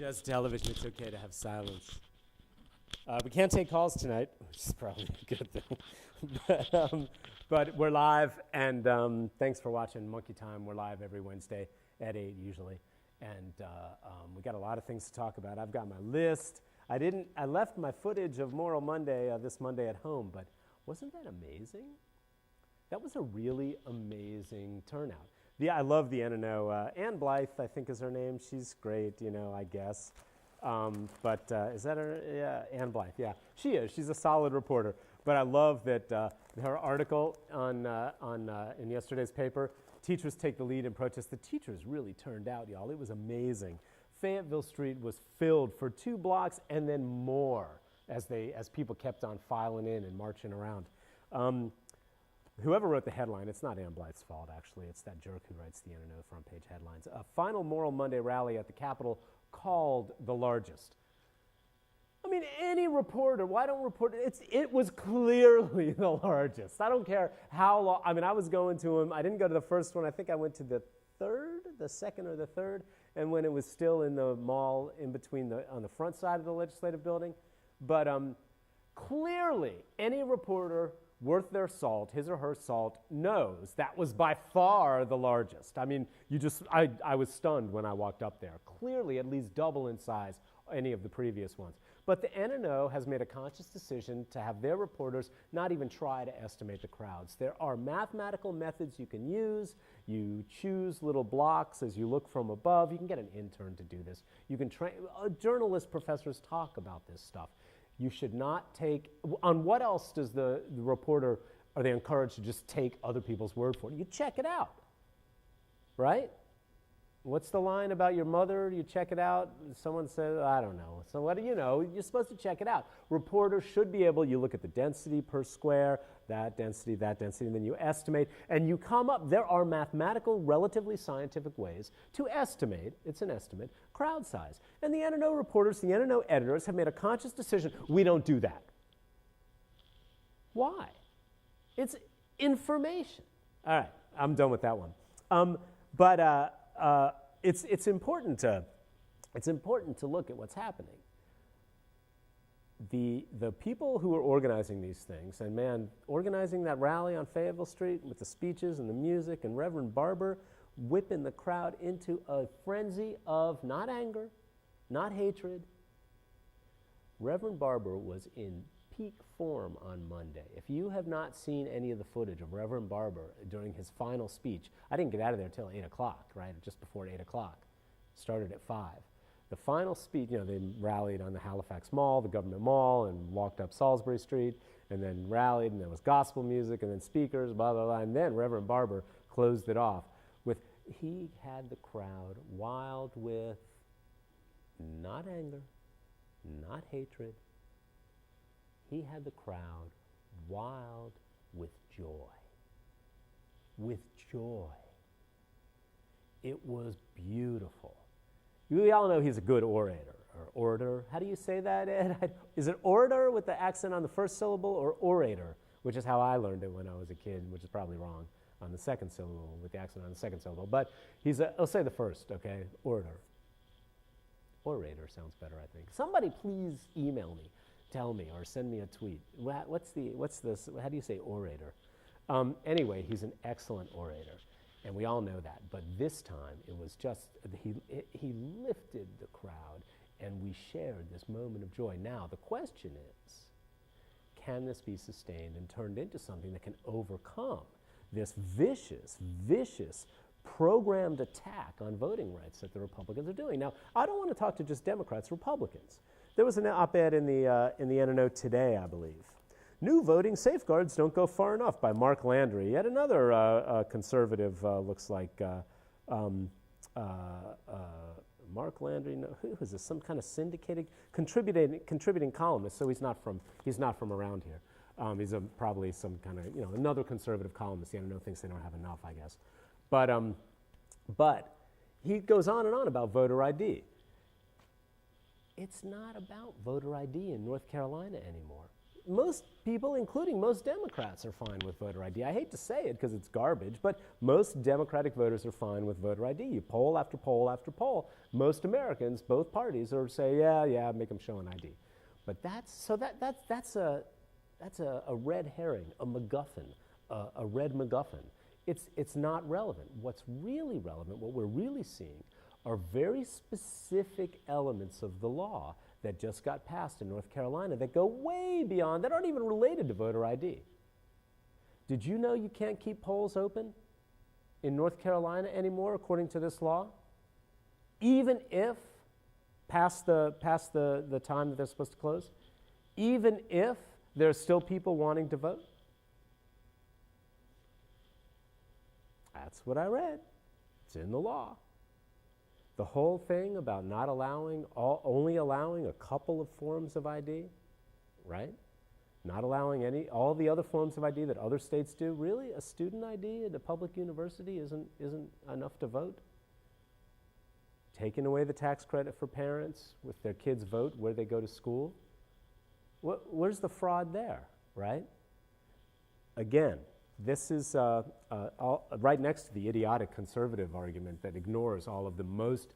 just television. It's okay to have silence. We can't take calls tonight, which is probably a good thing. but we're live, and thanks for watching Monkey Time. We're live every Wednesday at 8 usually, and we got a lot of things to talk about. I've got my list. I left my footage of Moral Monday this Monday at home, but wasn't that amazing? That was a really amazing turnout. I love the NNO. Ann Blythe, I think is her name. She's great, I guess. Is that her? Yeah, Ann Blythe, yeah. She is. She's a solid reporter. But I love that her article in yesterday's paper, Teachers Take the Lead in Protest. The teachers really turned out, y'all. It was amazing. Fayetteville Street was filled for 2 blocks and then more as people kept on filing in and marching around. Whoever wrote the headline, it's not Ann Blythe's fault, actually. It's that jerk who writes the NNO front page headlines. A final Moral Monday rally at the Capitol called the largest. I mean, any reporter, why don't report it? It was clearly the largest. I don't care how long. I mean, I was going to them. I didn't go to the first one. I think I went to the second or the third, and when it was still in the mall in between on the front side of the legislative building. But clearly, any reporter worth their salt, his or her salt, knows that was by far the largest. I mean, I was stunned when I walked up there. Clearly at least double in size any of the previous ones. But the NNO has made a conscious decision to have their reporters not even try to estimate the crowds. There are mathematical methods you can use. You choose little blocks as you look from above. You can get an intern to do this. You can train, journalist professors talk about this stuff. You should not take, on what else does the reporter, are they encouraged to just take other people's word for it? You check it out, right? What's the line about your mother? You check it out? Someone says, I don't know. So what do you know? You're supposed to check it out. Reporters should be able, you look at the density per square, that density, and then you estimate, and you come up, there are mathematical, relatively scientific ways to estimate, it's an estimate, crowd size. And the NNO reporters, the NNO editors have made a conscious decision, we don't do that. Why? It's information. All right, I'm done with that one. It's important to look at what's happening. The people who are organizing these things, and man, organizing that rally on Fayetteville Street with the speeches and the music and Reverend Barber whipping the crowd into a frenzy of not anger, not hatred. Reverend Barber was in peak form on Monday. If you have not seen any of the footage of Reverend Barber during his final speech, I didn't get out of there till 8 o'clock, right? Just before 8 o'clock. Started at 5. The final speech, they rallied on the Halifax Mall, the Government Mall, and walked up Salisbury Street, and then rallied, and there was gospel music, and then speakers, blah, blah, blah, and then Reverend Barber closed it off with, he had the crowd wild with not anger, not hatred. He had the crowd wild with joy. With joy. It was beautiful. We all know he's a good orator, or orator. How do you say that, Ed? Is it orator with the accent on the first syllable, or orator, which is how I learned it when I was a kid, which is probably wrong, on the second syllable, with the accent on the second syllable. But I'll say the first, okay? Orator. Orator sounds better, I think. Somebody please email me. Tell me or send me a tweet. What's this? How do you say orator? Anyway, he's an excellent orator, and we all know that. But this time, it was just, he lifted the crowd, and we shared this moment of joy. Now, the question is, can this be sustained and turned into something that can overcome this vicious programmed attack on voting rights that the Republicans are doing? Now, I don't want to talk to just Democrats, Republicans. There was an op-ed in the NNO today, I believe. New voting safeguards don't go far enough by Mark Landry. Yet another conservative looks like Mark Landry. No, who is this? Some kind of syndicated contributing columnist. So he's not from around here. He's probably some kind of another conservative columnist. The NNO thinks they don't have enough, I guess. But he goes on and on about voter ID. It's not about voter ID in North Carolina anymore. most people, including most Democrats, are fine with voter ID. I hate to say it because it's garbage, but most Democratic voters are fine with voter ID. You poll after poll after poll, most Americans, both parties, are say, yeah, make them show an ID. But that's a red herring, a MacGuffin, a red MacGuffin. It's not relevant. What's really relevant, what we're really seeing, are very specific elements of the law that just got passed in North Carolina that go way beyond, that aren't even related to voter ID. Did you know you can't keep polls open in North Carolina anymore according to this law? Even if, past the time that they're supposed to close, even if there's still people wanting to vote? That's what I read. It's in the law. The whole thing about not allowing, only allowing a couple of forms of ID, right? Not allowing all the other forms of ID that other states do. Really, a student ID at a public university isn't enough to vote? Taking away the tax credit for parents with their kids vote where they go to school? Where's the fraud there, right? Again, this is right next to the idiotic conservative argument that ignores all of the most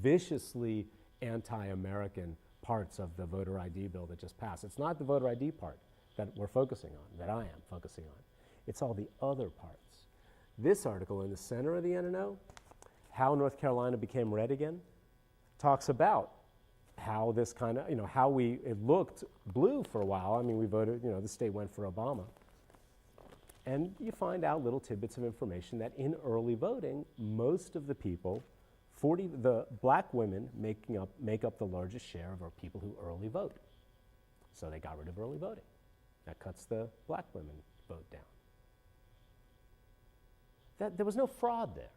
viciously anti-American parts of the voter ID bill that just passed. It's not the voter ID part that we're focusing on, that I am focusing on. It's all the other parts. This article in the center of the NNO, How North Carolina Became Red Again, talks about how this kind of, it looked blue for a while. I mean, we voted, the state went for Obama. And you find out little tidbits of information that in early voting, most of the people, the black women make up the largest share of our people who early vote. So they got rid of early voting. That cuts the black women vote down. There was no fraud there.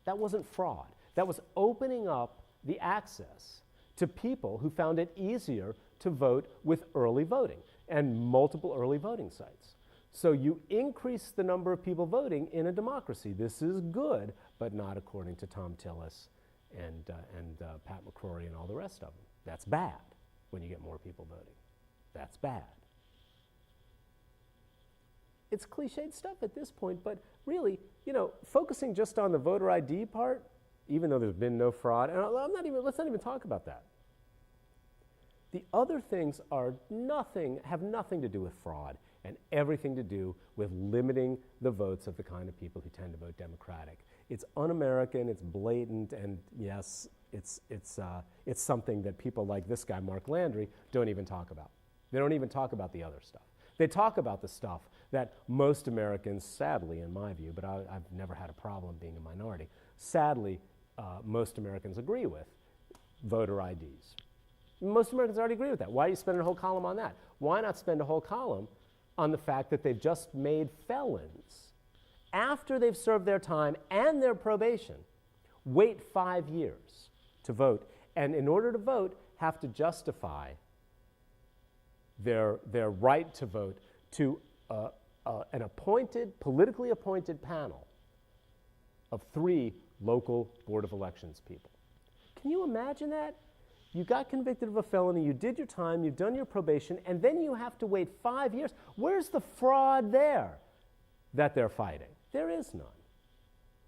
That wasn't fraud. That was opening up the access to people who found it easier to vote with early voting and multiple early voting sites. So you increase the number of people voting in a democracy. This is good, but not according to Tom Tillis and Pat McCroy and all the rest of them. That's bad when you get more people voting. That's bad. It's cliched stuff at this point, but really, focusing just on the voter ID part, even though there's been no fraud, and let's not even talk about that. The other things have nothing to do with fraud and everything to do with limiting the votes of the kind of people who tend to vote Democratic. It's un-American, it's blatant, and yes, it's something that people like this guy, Mark Landry, don't even talk about. They don't even talk about the other stuff. They talk about the stuff that most Americans, sadly in my view, but I've never had a problem being a minority, sadly most Americans agree with, voter IDs. Most Americans already agree with that. Why are you spending a whole column on that? Why not spend a whole column on the fact that they've just made felons, after they've served their time and their probation, wait 5 years to vote, and in order to vote, have to justify their right to vote to an politically appointed panel of 3 local Board of Elections people. Can you imagine that? You got convicted of a felony, you did your time, you've done your probation, and then you have to wait 5 years. Where's the fraud there that they're fighting? There is none.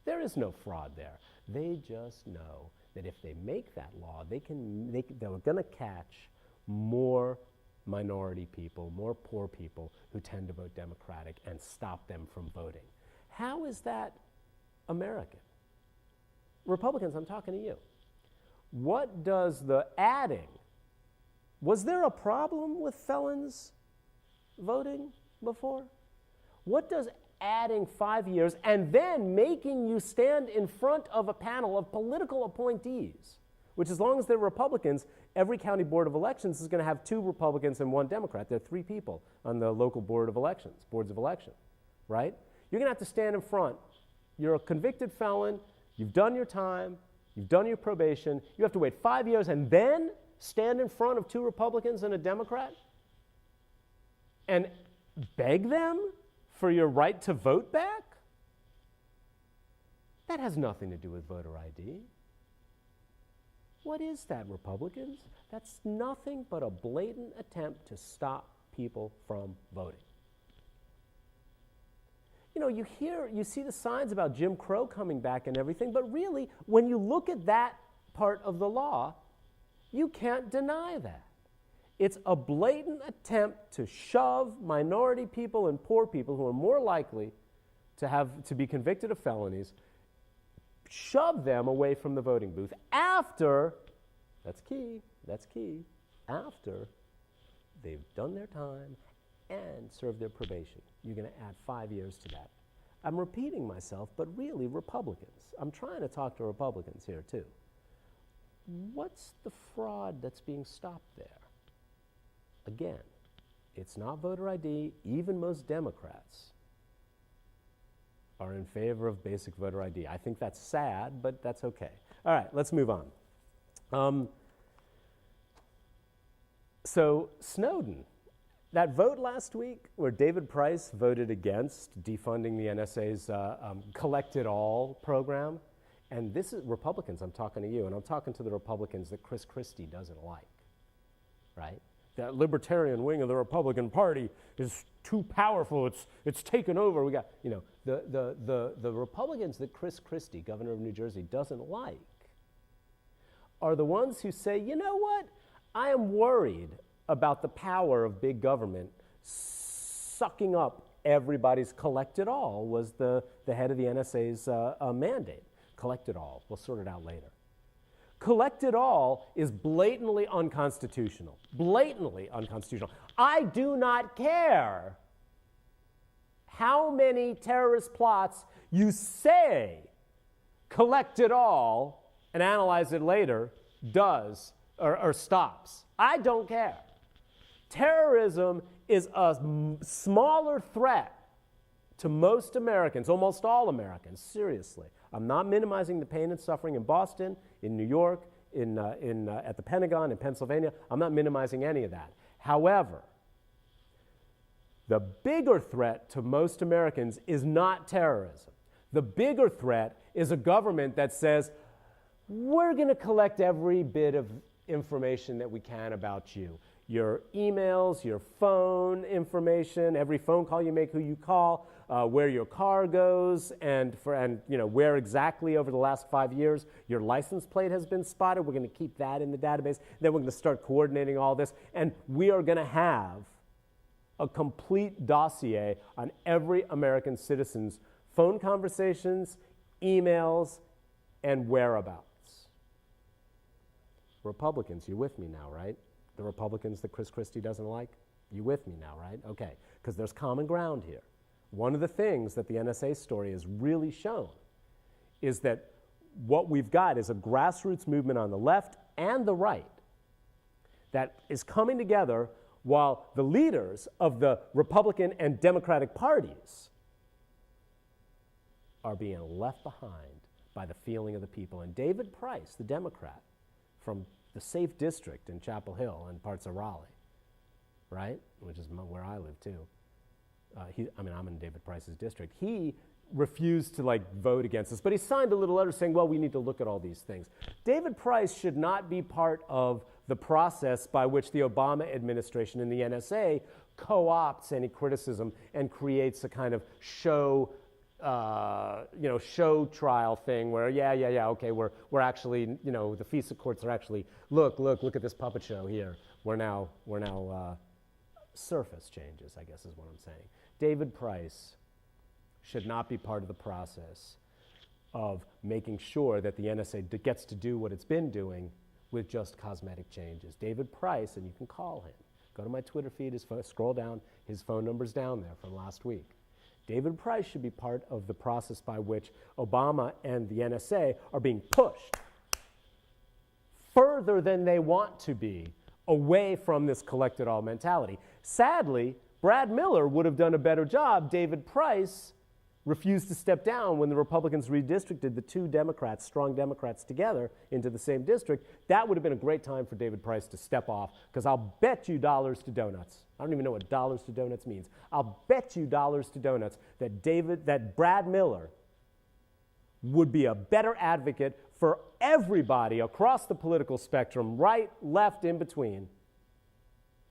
There is no fraud there. They just know that if they make that law, they're going to catch more minority people, more poor people who tend to vote Democratic and stop them from voting. How is that American? Republicans, I'm talking to you. What does the adding, was there a problem with felons voting before? What does adding 5 years and then making you stand in front of a panel of political appointees, which as long as they're Republicans, every county board of elections is going to have 2 Republicans and 1 Democrat. There are 3 people on the local boards of election, right? You're going to have to stand in front. You're a convicted felon. You've done your time. You've done your probation. You have to wait 5 years and then stand in front of 2 Republicans and a Democrat and beg them for your right to vote back? That has nothing to do with voter ID. What is that, Republicans? That's nothing but a blatant attempt to stop people from voting. You know, you see the signs about Jim Crow coming back and everything, but really, when you look at that part of the law, you can't deny that. It's a blatant attempt to shove minority people and poor people who are more likely to be convicted of felonies, shove them away from the voting booth after, that's key, after they've done their time and served their probation. You're going to add 5 years to that. I'm repeating myself, but really Republicans. I'm trying to talk to Republicans here too. What's the fraud that's being stopped there? Again, it's not voter ID. Even most Democrats are in favor of basic voter ID. I think that's sad, but that's okay. All right, let's move on. So Snowden, that vote last week where David Price voted against defunding the NSA's Collect It All program, and this is Republicans, I'm talking to you, and I'm talking to the Republicans that Chris Christie doesn't like, right? That libertarian wing of the Republican Party is too powerful. It's taken over. We got, you know, the Republicans that Chris Christie, governor of New Jersey, doesn't like are the ones who say, you know what? I am worried about the power of big government sucking up everybody's collect it all was the head of the NSA's mandate. Collect it all. We'll sort it out later. Collect it all is blatantly unconstitutional. Blatantly unconstitutional. I do not care how many terrorist plots you say collect it all and analyze it later does or stops. I don't care. Terrorism is a smaller threat to most Americans, almost all Americans, seriously. I'm not minimizing the pain and suffering in Boston, in New York, at the Pentagon, in Pennsylvania. I'm not minimizing any of that. However, the bigger threat to most Americans is not terrorism. The bigger threat is a government that says, we're going to collect every bit of information that we can about you. Your emails, your phone information, every phone call you make, who you call, where your car goes, and you know where exactly over the last 5 years your license plate has been spotted. We're going to keep that in the database. Then we're going to start coordinating all this, and we are going to have a complete dossier on every American citizen's phone conversations, emails, and whereabouts. Republicans, you with me now, right? The Republicans that Chris Christie doesn't like? You with me now, right? Okay, because there's common ground here. One of the things that the NSA story has really shown is that what we've got is a grassroots movement on the left and the right that is coming together while the leaders of the Republican and Democratic parties are being left behind by the feeling of the people. And David Price, the Democrat from the safe district in Chapel Hill and parts of Raleigh, right, which is where I live too. I'm in David Price's district. He refused to vote against this, but he signed a little letter saying, well, we need to look at all these things. David Price should not be part of the process by which the Obama administration and the NSA co-opts any criticism and creates a kind of show trial thing where, okay, we're actually, the FISA courts are actually, look at this puppet show here. We're now surface changes, I guess is what I'm saying. David Price should not be part of the process of making sure that the NSA gets to do what it's been doing with just cosmetic changes. David Price, and you can call him. Go to my Twitter feed, scroll down, his phone number's down there from last week. David Price should be part of the process by which Obama and the NSA are being pushed further than they want to be away from this collect-it-all mentality. Sadly, Brad Miller would have done a better job. David Price refused to step down when the Republicans redistricted the two Democrats, strong Democrats, together into the same district. That would have been a great time for David Price to step off, because I'll bet you dollars to donuts. I don't even know what dollars to donuts means. I'll bet you dollars to donuts that Brad Miller would be a better advocate for everybody across the political spectrum, right, left, in between,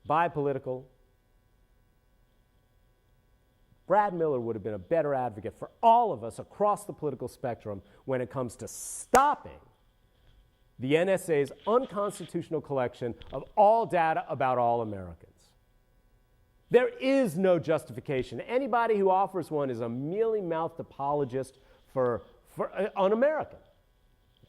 bipolitical, Brad Miller would have been a better advocate for all of us across the political spectrum when it comes to stopping the NSA's unconstitutional collection of all data about all Americans. There is no justification. Anybody who offers one is a mealy-mouthed apologist for un-American.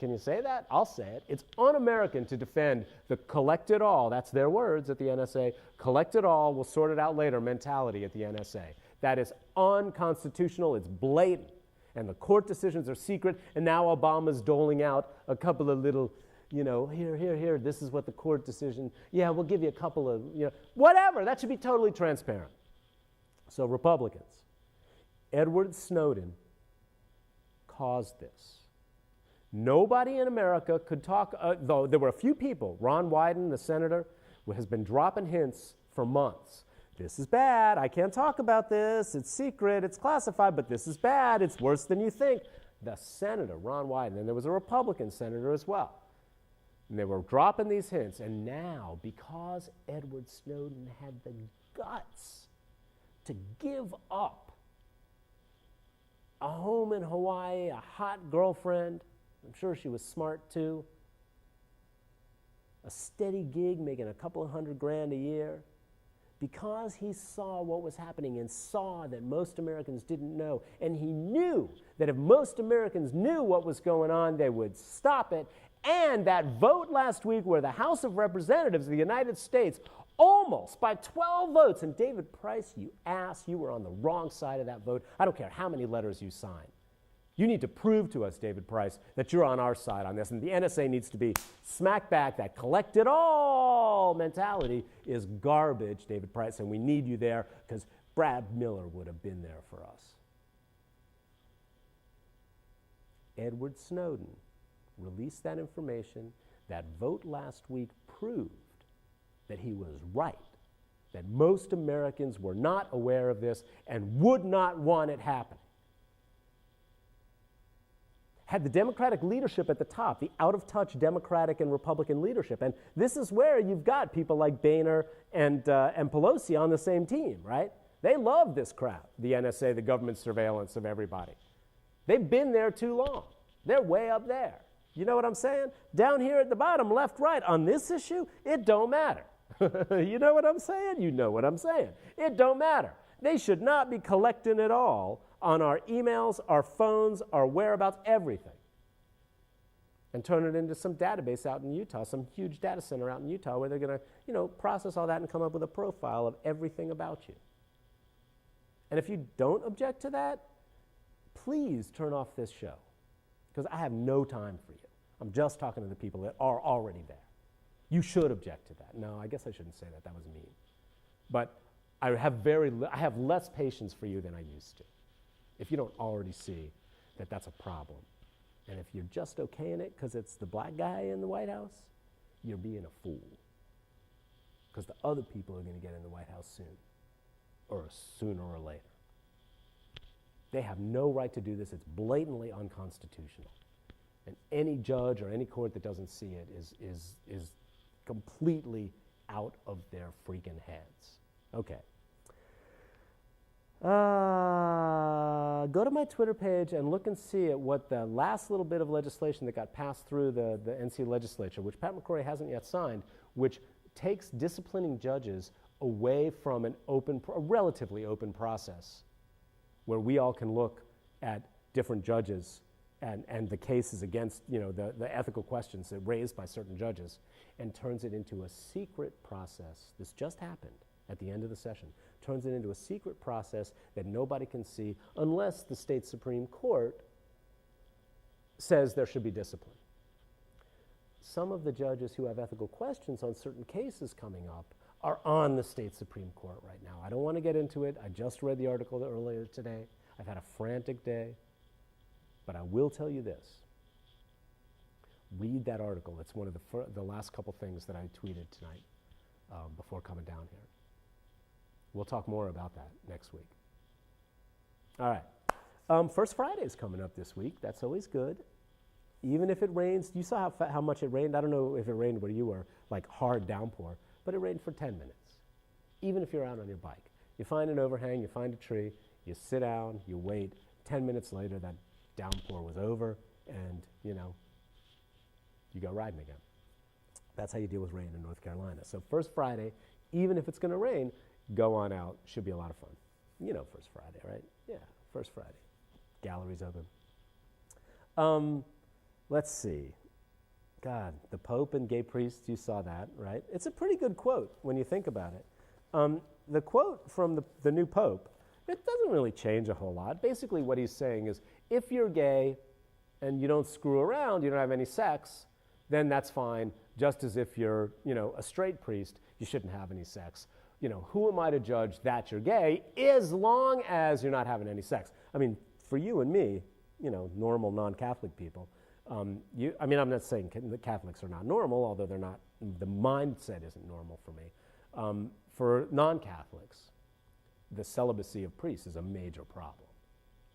Can you say that? I'll say it. It's un-American to defend the collect it all, that's their words at the NSA, collect it all, we'll sort it out later mentality at the NSA. That is unconstitutional, it's blatant. And the court decisions are secret, and now Obama's doling out a couple of little, here, this is what the court decision, yeah, we'll give you a couple of, whatever, that should be totally transparent. So Republicans, Edward Snowden caused this. Nobody in America could talk, though there were a few people. Ron Wyden, the senator, who has been dropping hints for months. This is bad. I can't talk about this. It's secret. It's classified, but this is bad. It's worse than you think. The senator, Ron Wyden, and there was a Republican senator as well. And they were dropping these hints. And now, because Edward Snowden had the guts to give up a home in Hawaii, a hot girlfriend, I'm sure she was smart too, a steady gig making a couple of $100,000 a year, because he saw what was happening and saw that most Americans didn't know, and he knew that if most Americans knew what was going on, they would stop it. And that vote last week where the House of Representatives of the United States almost by 12 votes, and David Price, you ass, you were on the wrong side of that vote. I don't care how many letters you sign. You need to prove to us, David Price, that you're on our side on this, and the NSA needs to be smacked back. That collect it all mentality is garbage, David Price, and we need you there because Brad Miller would have been there for us. Edward Snowden released that information. That vote last week proved that he was right, that most Americans were not aware of this and would not want it happening. Had the Democratic leadership at the top, the out-of-touch Democratic and Republican leadership. And this is where you've got people like Boehner and Pelosi on the same team, right? They love this crap, the NSA, the government surveillance of everybody. They've been there too long. They're way up there. You know what I'm saying? Down here at the bottom, left, right, on this issue, it don't matter. You know what I'm saying? You know what I'm saying. It don't matter. They should not be collecting it all on our emails, our phones, our whereabouts, everything. And turn it into some database out in Utah, some huge data center out in Utah where they're going to, process all that and come up with a profile of everything about you. And if you don't object to that, please turn off this show because I have no time for you. I'm just talking to the people that are already there. You should object to that. No, I guess I shouldn't say that. That was mean. But I have less patience for you than I used to. If you don't already see that that's a problem. And if you're just okaying it because it's the black guy in the White House, you're being a fool. Because the other people are going to get in the White House soon, or sooner or later. They have no right to do this. It's blatantly unconstitutional. And any judge or any court that doesn't see it is completely out of their freaking heads. Okay. Go to my Twitter page and look and see at what the last little bit of legislation that got passed through the NC legislature, which Pat McCroy hasn't yet signed, which takes disciplining judges away from a relatively open process where we all can look at different judges and the cases against, the ethical questions that raised by certain judges, and turns it into a secret process. This just happened at the end of the session. Turns it into a secret process that nobody can see unless the state Supreme Court says there should be discipline. Some of the judges who have ethical questions on certain cases coming up are on the state Supreme Court right now. I don't want to get into it. I just read the article earlier today. I've had a frantic day. But I will tell you this. Read that article. It's one of the last couple things that I tweeted tonight before coming down here. We'll talk more about that next week. All right. First Friday is coming up this week. That's always good. Even if it rains. You saw how much it rained. I don't know if it rained where you were, like hard downpour, but it rained for 10 minutes. Even if you're out on your bike. You find an overhang, you find a tree, You sit down, you wait. 10 minutes later, that downpour was over, and, you go riding again. That's how you deal with rain in North Carolina. So First Friday, even if it's going to rain, go on out. Should be a lot of fun. You know First Friday, right? Yeah, First Friday. Galleries open. Let's see. God, the Pope and gay priests, you saw that, right? It's a pretty good quote when you think about it. The quote from the new Pope, it doesn't really change a whole lot. Basically what he's saying is, if you're gay and you don't screw around, you don't have any sex, then that's fine. Just as if you're, a straight priest, you shouldn't have any sex. Who am I to judge that you're gay as long as you're not having any sex? I mean, for you and me, normal non-Catholic people, I'm not saying the Catholics are not normal, although they're not, the mindset isn't normal for me. For non-Catholics, the celibacy of priests is a major problem.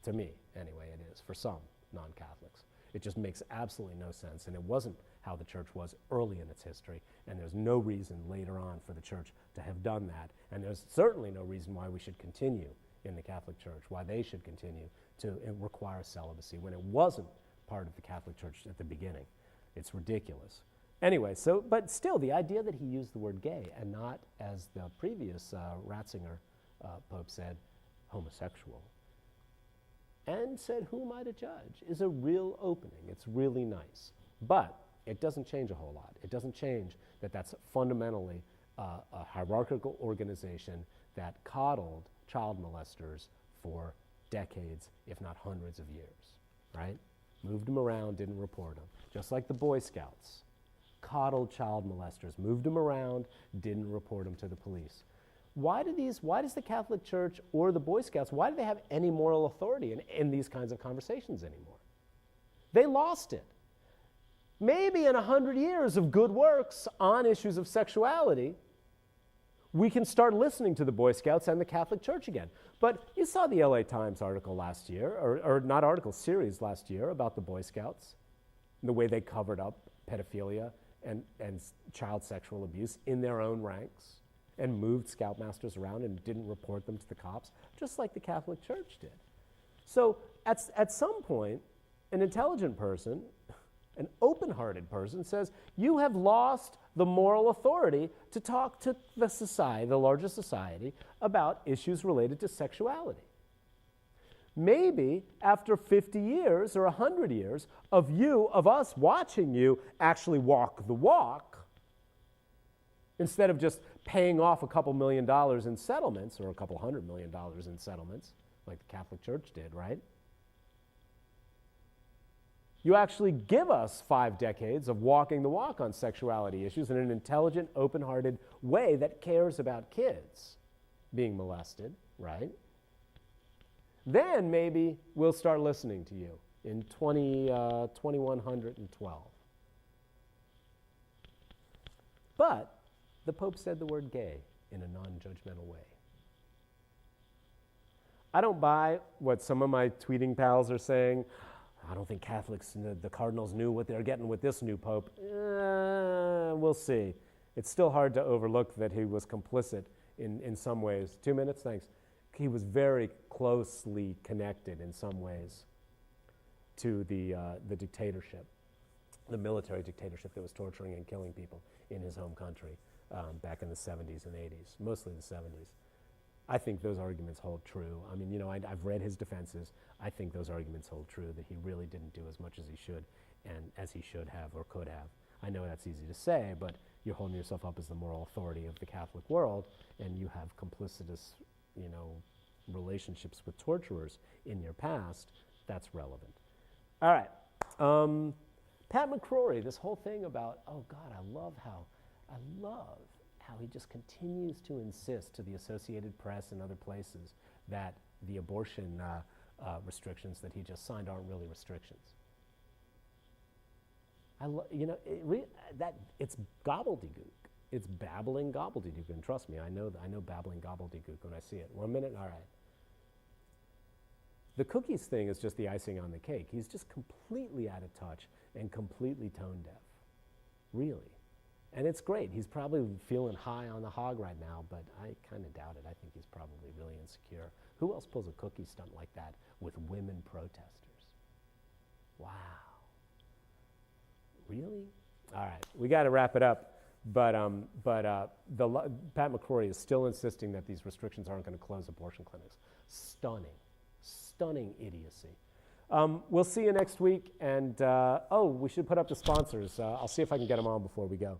To me, anyway, it is. For some non-Catholics. It just makes absolutely no sense, and it wasn't how the church was early in its history, and there's no reason later on for the church to have done that, and there's certainly no reason why we should continue in the Catholic Church, why they should continue to require celibacy when it wasn't part of the Catholic Church at the beginning. It's ridiculous. Anyway, but still, the idea that he used the word gay and not, as the previous Ratzinger Pope said, homosexual, and said, who am I to judge, is a real opening. It's really nice. But it doesn't change a whole lot. It doesn't change that that's fundamentally a hierarchical organization that coddled child molesters for decades, if not hundreds of years, right? Moved them around, didn't report them. Just like the Boy Scouts. Coddled child molesters, moved them around, didn't report them to the police. Why does the Catholic Church or the Boy Scouts, why do they have any moral authority in these kinds of conversations anymore? They lost it. Maybe in 100 years of good works on issues of sexuality, we can start listening to the Boy Scouts and the Catholic Church again. But you saw the LA Times article last year, or not article, series last year about the Boy Scouts, and the way they covered up pedophilia and child sexual abuse in their own ranks, and moved scoutmasters around and didn't report them to the cops, just like the Catholic Church did. So at some point, an intelligent person, an open-hearted person says, you have lost the moral authority to talk to the society, the larger society, about issues related to sexuality. Maybe after 50 years or 100 years of us watching you actually walk the walk, instead of just paying off a couple $1 million in settlements, or a couple $100 million in settlements, like the Catholic Church did, right? You actually give us 5 decades of walking the walk on sexuality issues in an intelligent, open-hearted way that cares about kids being molested, right? Then maybe we'll start listening to you in 2112. But the Pope said the word gay in a non-judgmental way. I don't buy what some of my tweeting pals are saying. I don't think Catholics, the cardinals, knew what they're getting with this new Pope. We'll see. It's still hard to overlook that he was complicit in some ways. 2 minutes, thanks. He was very closely connected in some ways to the dictatorship, the military dictatorship that was torturing and killing people in his home country back in the 70s and 80s, mostly the 70s. I think those arguments hold true. I mean, I've read his defenses. I think those arguments hold true, that he really didn't do as much as he should and as he should have or could have. I know that's easy to say, but you're holding yourself up as the moral authority of the Catholic world, and you have complicitous, relationships with torturers in your past. That's relevant. All right. Pat McCrory, this whole thing about, oh God, I love how he just continues to insist to the Associated Press and other places that the abortion restrictions that he just signed aren't really restrictions. It's gobbledygook. It's babbling gobbledygook, and trust me, I know babbling gobbledygook when I see it. 1 minute, all right. The cookies thing is just the icing on the cake. He's just completely out of touch and completely tone deaf, really. And it's great. He's probably feeling high on the hog right now, but I kind of doubt it. I think he's probably really insecure. Who else pulls a cookie stunt like that with women protesters? Wow. Really? All right, we got to wrap it up. But Pat McCroy is still insisting that these restrictions aren't going to close abortion clinics. Stunning idiocy. We'll see you next week. And, we should put up the sponsors. I'll see if I can get them on before we go.